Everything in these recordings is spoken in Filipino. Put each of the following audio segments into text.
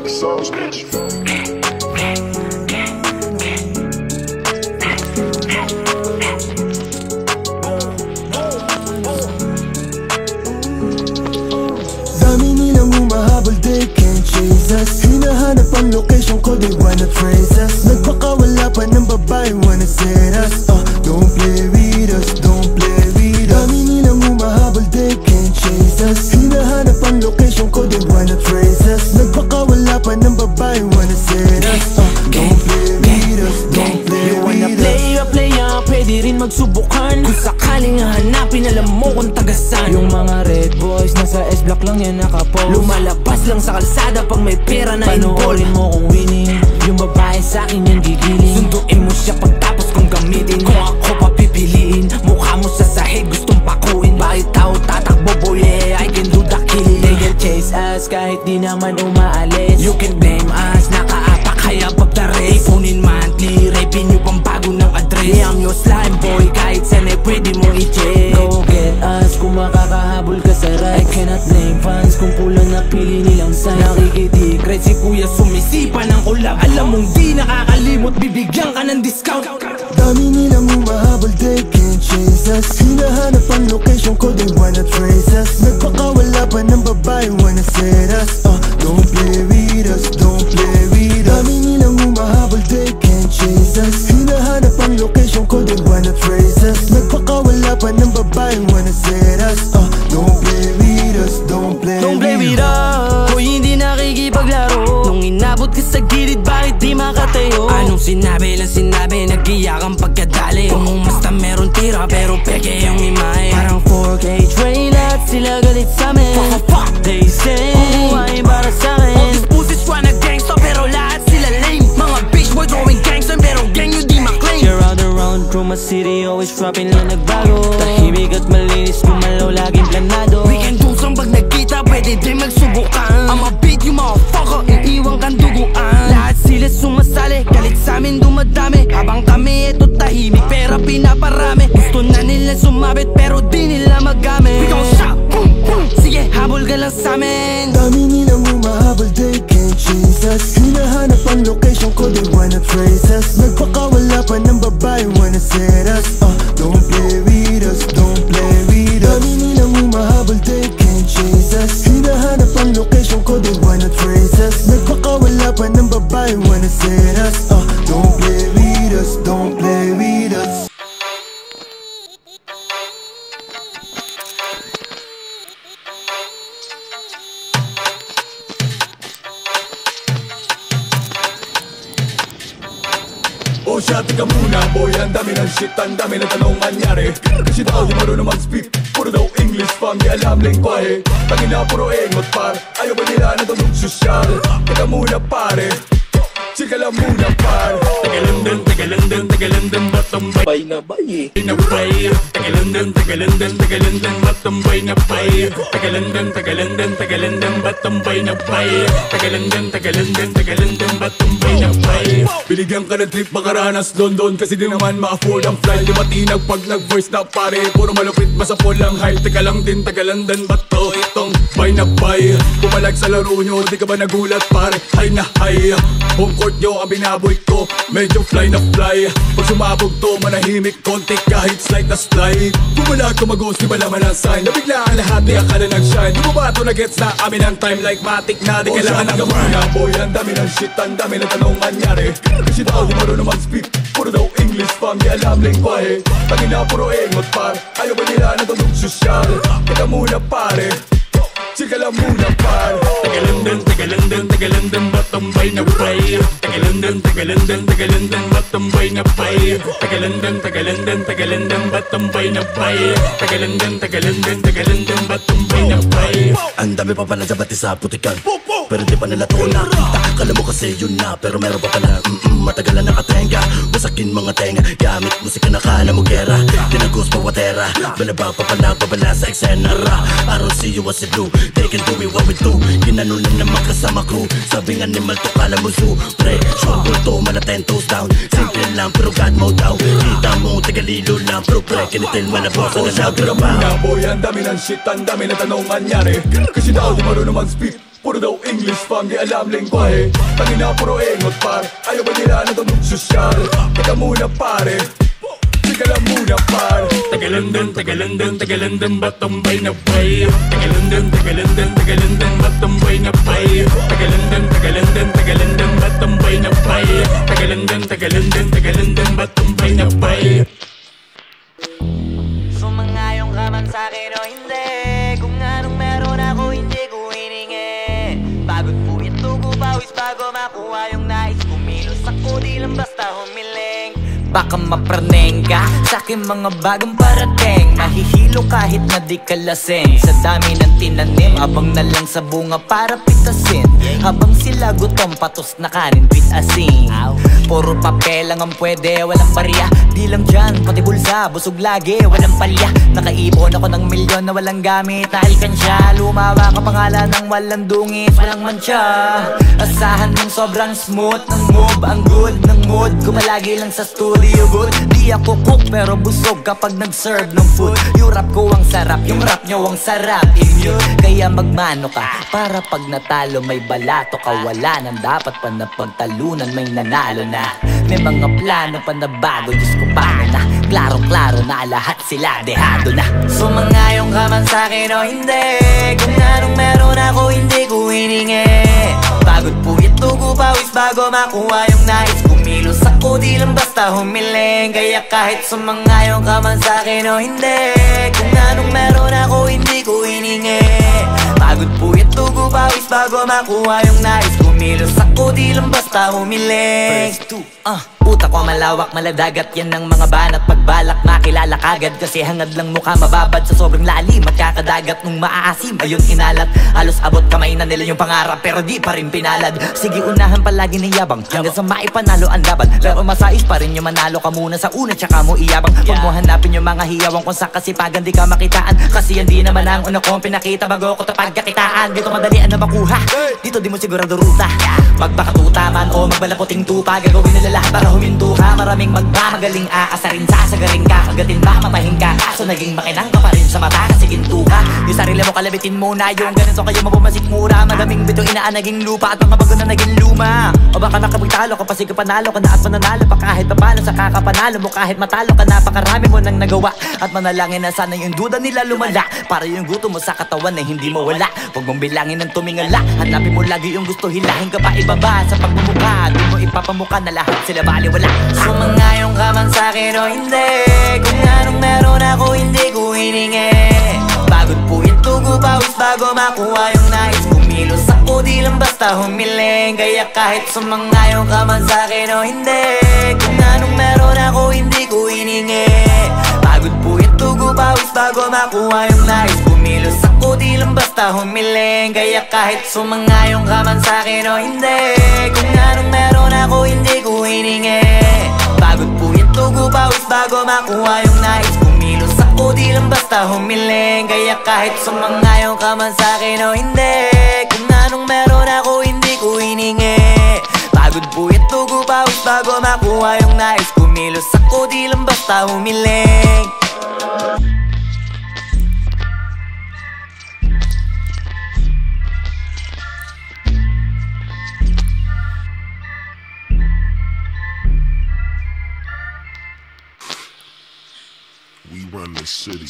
Sauce, bitch. Dami nilang humahabol, they can't chase us. Hinahanap ang location ko, they wanna trace us. Nagpakawala pa ng babae, wanna set us. Don't play with us, don't play with us. Dami nilang humahabol, they can't chase us. Hinahanap ang location ko, they wanna trace us. Nagpakawala pa ng babae, wanna set us. Don't play with us, don't play with us. You wanna play pwede rin magsubukan. Kung sakaling hanapin, alam mo kung tagasan. Yung mga red boys, nasa S-block lang yan nakapost. Lumalabas lang sa kalsada pag may pera na involved. Panoorin mo kung winning, yung babae sa'kin yan gigiling. Sunduin mo siya pagtapos kong gamitin. Kung ako papipiliin, mukha mo sa sahig gustong pakuin. Bakit tao tatakbo boy, yeah, I can do the killing. They can chase us kahit di naman umaalis. You can blame us, nakaapak kaya pagtaris. Ipunin monthly, revenue pang bago ng address. Yeah, I'm your slime boy, kahit saan ay pwede mo i-check. Go get us kung makakahabol ka sa ride. I cannot blame fans kung pula na pili nilang sign. Nakikitikret si kuya sumisipa ng ulap. Alam mong di nakakalimot, bibigyan ka ng discount. Dami nilang humahabol, they can't chase us. Hinahanap ang location ko, they wanna trace us. Nagpakawala pa ng babae, wanna set us. Don't play with us, don't play with us. Dami nilang humahabol, they can't chase us. Hinahanap ang location ko, they wanna trace us. Nagpakawala pa ng babae, wanna set us. Don't play with us, don't play with us. Kung hindi nakikipaglaro, nung inabot ka sa gilid, bakit di makatayo? Anong sinabi lang sinabi, nag-iyak ang pagkadali. Kung basta meron tira, pero peke yung imahe. Parang 4K trail at sila galit sa'min. They say, ay para sa'kin. All these pussies wanna gangsta, pero lahat sila lame. Mga bitch boy drawing gangsta, pero gang yun di maklaim. You're out around through my city, always dropping lang nagbago. Tahimik at malinis, gumalaw laging planado. We can do some pag nagkita, pwede din magsubukan. I'ma beat you motherfucker, iiwan kang duguan. Lahat sila sumasali, galit sa'min dumadami. Habang kami eto tahimik, pera pinaparami. Gusto na nila sumabit, pero di nila magamit. We gon' shop, boom, boom. Sige, habol ka lang sa'min. Dami nilang humahabol, they can't chase us. Hinahanap ang location ko, they wanna trace us. Nagpakawala pa ng babae, wanna set us. Don't play with us, don't play with us. Dami nilang humahabol, they can't chase us. Hinahanap ang location ko, they wanna trace us. Nagpakawala pa ng babae, wanna set us. Don't play with us, don't play with us. O siya, tika muna boy, ang dami ng shit, ang dami ng tanong anyari. Kasi daw di marunong mag-speak, puro daw English fam, di alam lingwahe. Tangina puro engot par, ayaw ba nila na tulog sosyal? Tika muna pare, chika lang muna par. Taga-London, batambay na bay Taga-London, batambay na bay. Taga-London, batambay na bay. Taga-London, batambay na bay. Binigyan ka ng trip makaranas London, kasi di naman ma-afford ang flight. Di matinag pag nag-voice na pare, puro malupit masapol ang hype. Teka lang din, Taga-London ba to? Itong bay na bay. Pumalag sa laro nyo, di ka ba nagulat pare? Hay na hay, home court nyo ang binaboy ko, medyo fly na fly. Pag sumabog to, manahimik konti kahit slight na slide. Bumalag ko mag-ghost, di ba naman ang sign? Nabigla ang lahat, di akala nag-shine. Di mo ba ito na-gets na amin ang time like matic na? Di kailangan ng muna boy, ang dami ng shit, ang dami ng tanong anyari. Kasi daw di marunong mag-speak, puro daw English fam, di alam lingwahe. Tangina puro engot par, ayaw ba nila na tulog sosyal? Teka muna pare, chika lang muna par. Taga-London, batambay na bay. Taga-London, batambay na bay. Taga-London, batambay na bay. Taga-London, batambay na bay. Ang dami pa pala dyan sa putikan, pero di pa nila to nakita. Kala mo kasi yun na, pero meron pa pala matagal na nakatenga. Wasakin mga tenga, gamit musika na kala mo gera. Tinagos pa watera, balaba pa pala babala sa eksena. I don't see you as a blue, they can do it what we do. Ginanunan naman kasama crew, sabing animal to kala mo zoo. Pre, sure bulto, mala 10 toes down. Simple lang pero God mode daw. Kita mo, tagalilo lang, pero pre, kinitil mo na boss na nagtrabaho. Boy, ang dami ng shit, ang dami ng tanong anyari. Kasi daw di marunong mag-speak, Puro daw English, pang di alam lengguwahe. Tangina puro engot par, ayaw ba nila na tumog sosyal? Teka muna pare, teka lang muna par. Taga-London, ba't tambay na bay? Taga-London, ba't tambay na bay? Taga-London, ba't tambay na bay? Taga-London, ba't tambay na bay? Sumangayong ka man sa'kin o hindi, kung anong meron ako hindi ko hiningi. Pagod po ito ko pawis bago makuha yung nais. Kumilos ako di lang basta humiling. Baka mapraneng ka sa'kin mga bagong parating. Mahihilo kahit na di ka lasing. Sa dami ng tinanim, abang na lang sa bunga para pitasin. Habang sila gutom, patos na kanin with asin. Puro papel lang ang pwede, walang barya. Di lang dyan, pati bulsa, busog lagi, walang palya. Nakaipon ako ng milyon na walang gamit na alkansya. Lumawa ka pangalan ng walang dungis, walang mancha. Asahan ng sobrang smooth ng move, ang good ng mood. Kumalagi lang sa studio good. Di ako cook pero busog kapag nag-serve ng food. Yung rap ko ang sarap, yung rap nyo ang sarap. Immune, kaya magmano ka para pag natalo may balato ka. Wala nang dapat pa na pagtalunan, may nanalo na. May mga plano pa na bago, Diyos ko paano na. Klaro-klaro na lahat sila dehado na. Sumangayong ka man sa'kin o hindi, kung anong meron ako hindi ko hiningi. Pagod po ito ko pawis bago makuha yung nais. Kumilos ako di lang basta humiling. Kaya kahit sumangayong ka man sa'kin o hindi, kung anong meron ako hindi ko hiningi. Pagod po ito ko pawis bago makuha yung nais. Kumilos ako di lang basta humiling. Utak ko malawak, maladagat yan ng mga banat. Pagbalak makilala kagad kasi hangad lang mukha mababad sa sobrang lalim at kakadagat nung maaasim. Ayun inalat, halos abot kamay na nila yung pangarap pero di pa rin pinalad. Sige unahan palagi ng yabang hanggang sa maipanalo ang laban. Pero masais pa rin yung manalo ka muna sa una tsaka mo iyabang. Huwag mo hanapin yung mga hiyawang kung sa kasipagan di ka makitaan. Kasi yan di naman ang una kong pinakita bago ko tapagkakitaan. Dito madalian na makuha, dito di mo sigurado ruta. Magpakatuta man o magbalaputing tupa, gagawin nila lahat para huminto ka. Maraming magmamagaling aasarin, sasagaring ka, kagatin ba mapahing ka. Kaso naging makinang ka pa rin sa mata kasi ginto ka. Yung sarili mo kalabitin muna, yung ganito kayo mapumasik mura. Madaming bito inaan naging lupa at mga bago na naging luma. O baka nakapagtalo ka pa sige panalo ka na at mananalo pa kahit papano sa kakapanalo mo. Kahit matalo ka napakarami mo nang nagawa at manalangin na sana yung duda nila lumala para yung gusto mo sa katawan na hindi mawala. Huwag mong bilangin ng tumingala, hanapin mo lagi yung gusto, hilahin ka pa ibaba sa pagmumukha. Di mo ipapamuka na lahat sila baliwala. Sumangayong ka man sa'kin o hindi, kung anong meron ako hindi ko hiningi. Pagod po ito ko pawis bago makuha yung nais. Kumilos ako di lang basta humiling. Kaya kahit sumangayong ka man sa'kin o hindi, kung anong meron ako hindi ko hiningi. Pagod po ito ko pawis bago makuha yung nais. Kumilos ako di lang basta humiling. Kaya kahit sumangayong ka man sa'kin o hindi, kung anong meron ako hindi ko hiningi. Pagod po ito ko pawis bago makuha yung nais. Kumilos ako di lang basta humiling. Kaya kahit sumangayong ka man sa'kin o hindi, kung anong meron ako hindi ko hiningi. Pagod po ito ko pawis bago makuha yung nais. Kumilos ako di lang basta humiling. We run the city.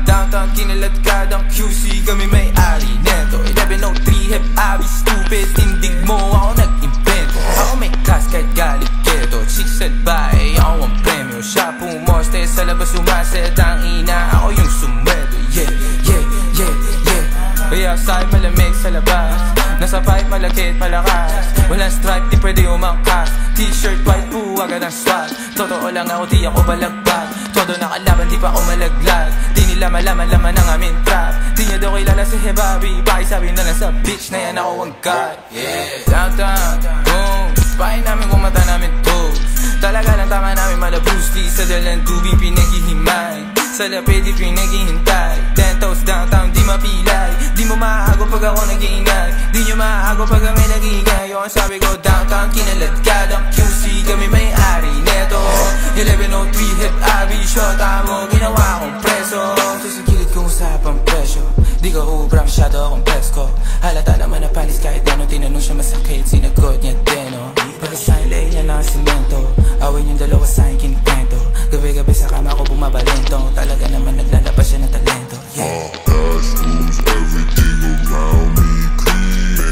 Downtown kinaladkadang QC, kami may-ari neto. 1103 hep abi stupid, tindig mo ako nag-invento. Ako may class kahit galit keto, chicks at bae, ako ang premyo. Siya pumoste sa labas umaset, ang ina ako yung sumweldo. Kaya outside malamig sa labas, nasa pipe malakit malakas. Walang stripe di pwede umangkas, t-shirt white po agad ang swag. Totoo lang ako di ako balagpag, todo nakalaban di pa ako malaglag. Di nila malaman-laman ang aming trap, di niya daw kilala si Hebabi. Pakisabi na lang sa bitch na yan ako ang god. Downtown, boom, pahay namin kung mata namin toes. Talaga lang tama namin mala Bruce Lee, sa dalang tubig pinaghihimay. Sa lapid di pinaghihintay, 10 toes downtown di mapilay. Di mo maago pag ako nag-iingay, di nyo maago pag kami nag-iingay. O ang sabi ko downtown kinaladkadang QC, kami may-ari neto. 1103 hip abi, shota mo ginawa kong preso. Sa gilid kong usapang presyo, di ka ubra, masyado akong presko. Halata naman na panis kahit ano, tinanong siya masakit, sinagot niya din, oh. Pagkasahin lay niya ng simento, awin yung dalawa sa'kin kinikwento. Gabi-gabi sa kama ko bumabalento, talaga naman naglalabas siya ng talento, yeah. Cash rules everything around me.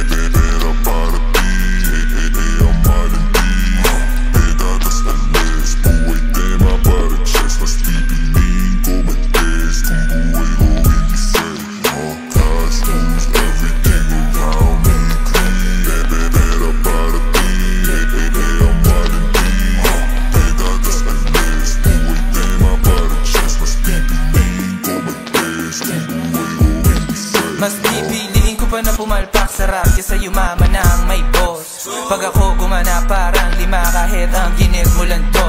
Pera para ti, ang malandi. Pedadas al mes, buhay tema para chest. Mas pipiliin ko mag-test kung buhay ko hindi set. Cash rules everything around me. Pera para ti, ang malandi. Pedadas al mes, buhay tema para chest. Mas pipiliin ko mag-test kung buhay ko hindi set. Mas pipiliin ko pa na pumalpak sa rap kesa yumaman ng may boss. Pag ako gumana parang lima kahit ang ginit mo lang to.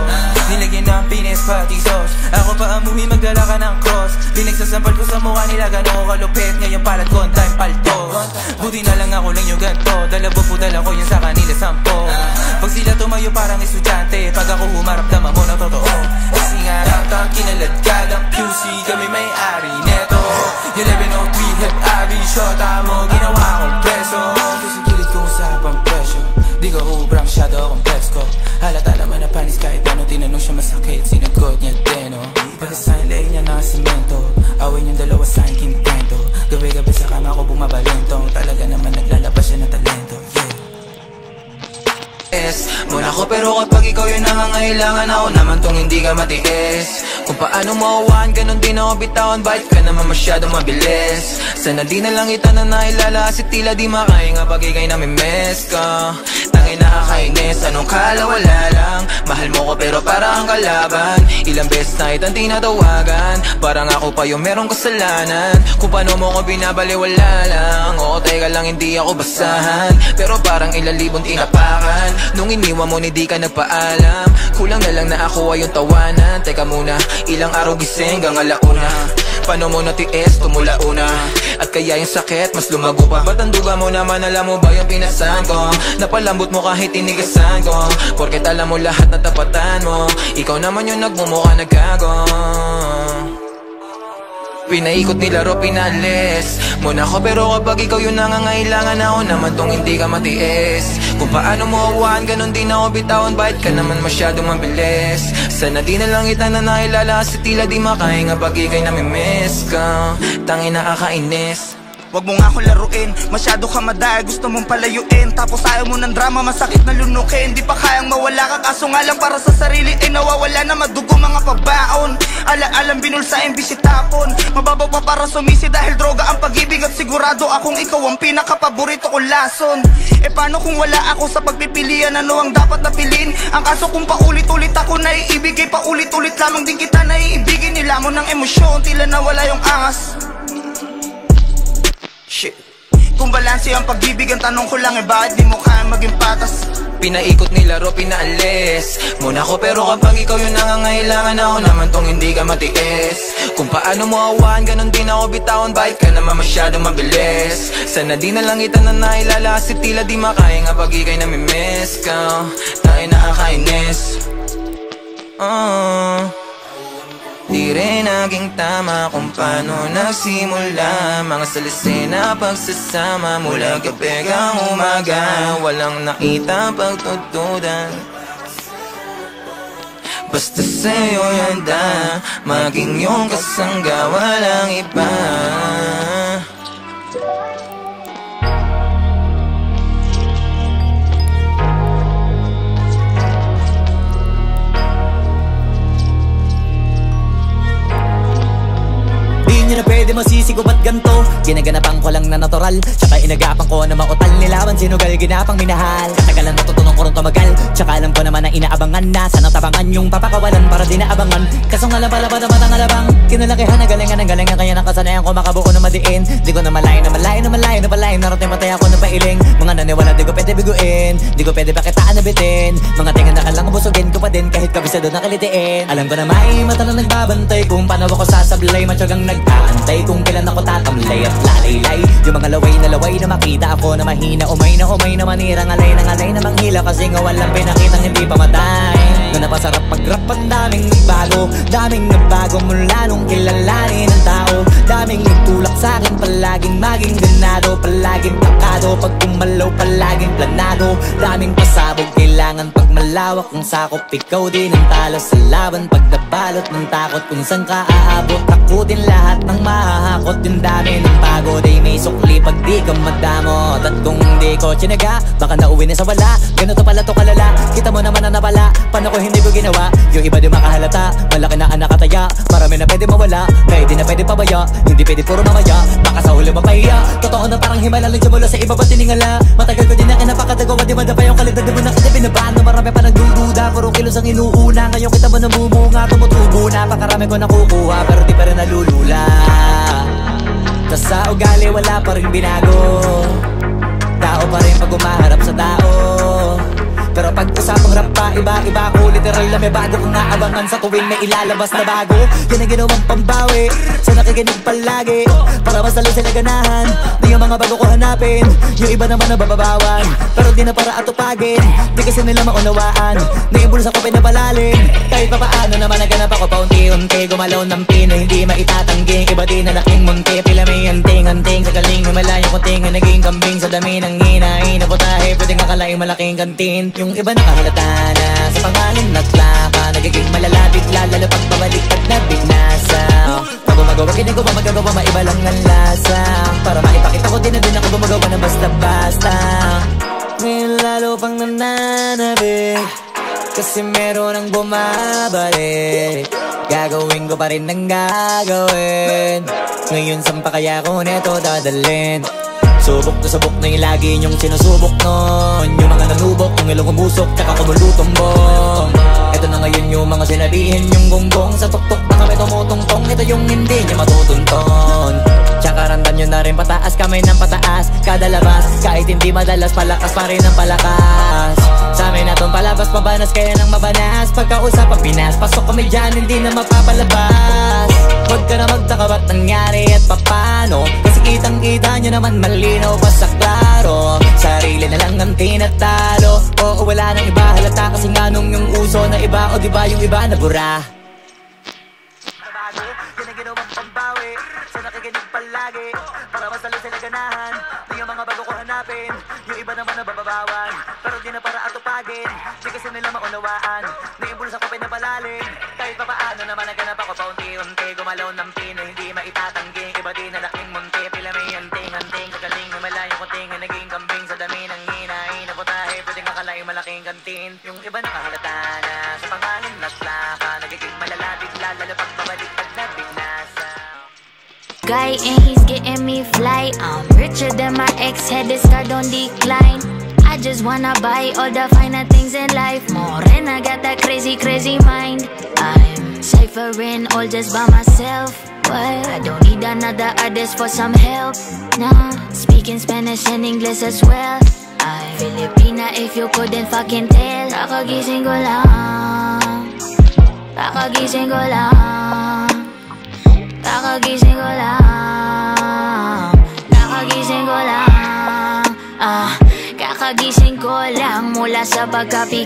Nilagyan ng pinis pati sauce, ako pa amuhi magdala ka ng cross. Pinagsasampal ko sa mukha nila gano'n ko kalupit, ngayon palat ko ang time palto. Buti na lang ako lang yung ganto, dalabo po dala ko yun sa kanila 10. Pag sila tumayo parang estudyante, pag ako humarap naman mo na totoo. Kasi nga rap ang kinaladkadang QC, kami may-ari neto. 1103 hip Abby, shota mo, ginawa akong preso. Kasi gilid kong usapang presyo, di ka ubra, masyado akong presko. Halata naman na panis kahit ano, tinanong siya masakit, sinagot niya din, oh. Pagkasahin lay niya ng simento, awin yung dalawa sa'kin kinikwento. Gabi-gabi sa kama ko bumabalento, talaga naman naglalabas siya ng talento, yeah. Muna ko pero kapag ikaw yung nangangailangan, ako naman tong hindi ka matiis. Kung paano mauwahan, ganun din ako bitawan, bakit ka naman masyadong mabilis? Sana di na lang kita na nailala, kasi tila di makahinga pag ikay namimiss ka. Tangin nakakainis, anong kala wala lang. Mahal mo ko pero parang kalaban. Ilang beses na itang tinatawagan, parang ako pa yung merong kasalanan. Kung paano mo ko binabaliwala lang, oo teka lang hindi ako basahan, pero parang ilang libon tinapakan. Nung iniwan mo hindi ka nagpaalam, kulang na lang na ako ay yung tawanan. Teka muna, ilang araw gising hanggang alauna. Paano mo natiis, tumula una, at kaya yung sakit mas lumago pa. Ba't ang duga mo naman, alam mo ba yung pinasan ko? Napalambot mo kahit tinigasan ko, porket alam mo lahat na tapatan mo. Ikaw naman yung nagmumukha na gago. Pinaikot nilaro, pinalis muna ko pero kapag ikaw yung nangangailangan, ako naman tong hindi ka matiis. Kung paano mo awahan, ganun din ako bitawan, bakit ka naman masyadong mabilis? Sana di na lang kita na nailala, kasi tila di makahinga pag ikay namimiss ka. Tangin nakakainis. Wag mo nga akong laruin, masyado ka madaya, gusto mong palayuin. Tapos ayaw mo ng drama, masakit na lunukin. Di pa kayang mawala ka, kaso nga lang para sa sarili ay nawawala na madugo mga pabaon. Ala-alang binulsain, bisitapon. Mababaw pa para sumisi dahil droga ang pag-ibig, at sigurado akong ikaw ang pinakapaborito kong lason. E paano kung wala ako sa pagpipilian, ano ang dapat na piliin? Ang kaso kung paulit-ulit ako naiibigay, paulit-ulit lamang din kita naiibigin. Nilamon ng emosyon, tila nawala yung angas. Shit. Kung balanse ang pag-ibig, ang tanong ko lang bakit di mo kaya maging patas? Pinaikot nilaro, pinaalis muna ko pero kapag ikaw yung nangangailangan, ako naman tong hindi ka matiis. Kung paano mo awahan, ganun din ako bitawan, bakit ka naman masyadong mabilis? Sana di na lang kita na nailala, kasi tila di makahinga pag ikay namimiss ka. Tayo nakakainis. Di rin naging tama kung paano nagsimula mga salisi na pagsasama mula gabi hanggang umaga. Walang nakita pagtutudan, basta sa'yo yanda, maging yung kasangga, walang iba. Di nyo na pwede masisi ko ba't ganto? Ginaganapan ko lang na natural, tsaka inagapan ko na mautal nilaban, sinugal ginapang minahal. Katagalan natutunan ko rin tumagal, tsaka alam ko naman na inaabangan na sanang tabangan yung papakawalan para di naabangan. Kaso nga lapalapad ang matang alabang, kinalakihan na galingan ng galingan, kaya nakasanayan ko makabuo na madiin. Di ko na malayo na malayo na malayo na palayo, narating matay ako na pailing. Mga naniwala di ko pwede biguin, di ko pwede pakitaan na bitin. Mga tinga na kalang busugin ko pa din kahit kabisado na kalitiin. Alam ko na may mata na nagbabantay kung paano ako sasablay. Matyagang nag-aantay kung kailan ako tatamlay at lalaylay. Yung mga laway na makita ako na mahina. Umay na manirang alay na manghila. Kasi nga walang pinakitang hindi pa matay. Na napasarap pag-rap ang daming nagbago mula nung kilalanin ang tao. Daming nagtulak sa'kin, palaging maging ganado, palaging takado, pag kumalaw palaging planado. Daming pasabog, kailangan pag malawak ang sakop. Ikaw din ang talo sa laban, pag nabalot ng takot kung saan ka aabot. Ako din lahat ng mahahakot, yung dami ng pagod ay may sukli pag di ka madamot. At kung hindi ko tsinaga, baka nauwi na sa wala. Ganito pala to kalala, kita mo naman na napala. Paano ko hindi ko ginawa, yung iba di makahalata. Malaki na anak kataya, marami na pwede mawala. Kaya di na pwede pabaya, hindi pwede puro mamaya. Baka sa huli mapahiya, totoo na parang himala lang mula sa iba ba tiningala. Matagal ko din na kinapakatagawa, di madapa yung kalidad. Di mo na kita binabano, marami pa nagdududa. Puro kilos ang inuuna, ngayon kita mo namumunga. Tumutubo na, pakarami ko nakukuha, pero di pa rin nalulula. Tas sa ugali wala pa rin binago, tao pa rin pag umaharap sa tao. Pero pag usapang rap pa, iba ko literal na may bago kong naabangan sa tuwing may ilalabas na bago. Yan ang ginawang pambawi sa nakikinig palagi, para mas lalo sila ganahan. Di yung mga bago ko hanapin, yung iba naman nababawan, pero di na para atupagin. Di kasi nila maunawaan, naimbulsa ko pinapalalim. Kahit pa paano naman naganap ako paunti-unti, gumalaw ng pino, hindi maitatanggi. Iba din na laking munti, pila may anting-anting. Sa galing humalayong kunting, naging kambing sa dami ng hinahin. Naputahe, pwedeng akalaing malaking kantin. Yung iba nakahalata na sa pangalan at laka, nagiging malalapit lalo pag babalik at nabinasa. Pag gumagawa, ginagawa, magagawa, maiba lang ang lasa. Para maipakita ko din na din ako gumagawa na basta-basta. Ngayon lalo pang nananabik, kasi meron ang bumabalik. Gagawin ko pa rin ang gagawin. Ngayon saan pa kaya ko neto dadalhin? Subok na subok na yung lagi niyong sinusubok nun. Yung mga nanubok, yung ilong umusok, tsaka kumulutumbong. Ito na ngayon yung mga sinabihin yung gonggong. Sa tuktok na kami tumutungtong, ito yung hindi niya matutunton. Tsaka randan nyo na rin pataas, kamay ng pataas. Kada labas, kahit hindi madalas, palakas pa rin ang palakas. Sa amin na tong palabas, mabanas kaya nang mabanas. Pagkausap ang Pinas, pasok kami dyan, hindi na mapapalabas. Huwag ka na magtaka ba't nangyari at papano, kasi kitang-kita nyo naman malinaw pa sa klaro. Sarili na lang ang tinatalo, oo wala nang iba halata. Kasi nga nung yung uso na iba, o diba yung iba na bura. Yan ang ginawang pambawi sa nakikinig palagi, para mas lalo sila ganahan. Di yung mga bago ko hanapin, yung iba naman nababawan, pero di na para atupagin. Di kasi nila maunawaan, naimbulsa ko pinapalalim. Kahit pa paano naman naganap ako paunti-unti, gumalaw ng pino, hindi maitatanggi. Iba din na laking munti, pila may anting-anting. Kagaling humalayong kunting, naging kambing sa dami ng hinahin. Naputahe, pwedeng akalaing malaking kantin. Yung iba nakahalata na sa pangalan at laka, nagiging malalapit lalo pag babalik at nabinasa. Guy and he's getting me fly. I'm richer than my ex, had to start on decline. I just wanna buy all the finer things in life more, and I got that crazy, crazy mind. I'm ciphering all just by myself. Well, I don't need another artist for some help. Nah, speaking Spanish and English as well. I'm Filipina if you couldn't fucking tell. Kakagising ko lang, kakagising ko lang, kakagising ko lang, kakagising ko lang. Kakagising ko lang mula sa pagkapi.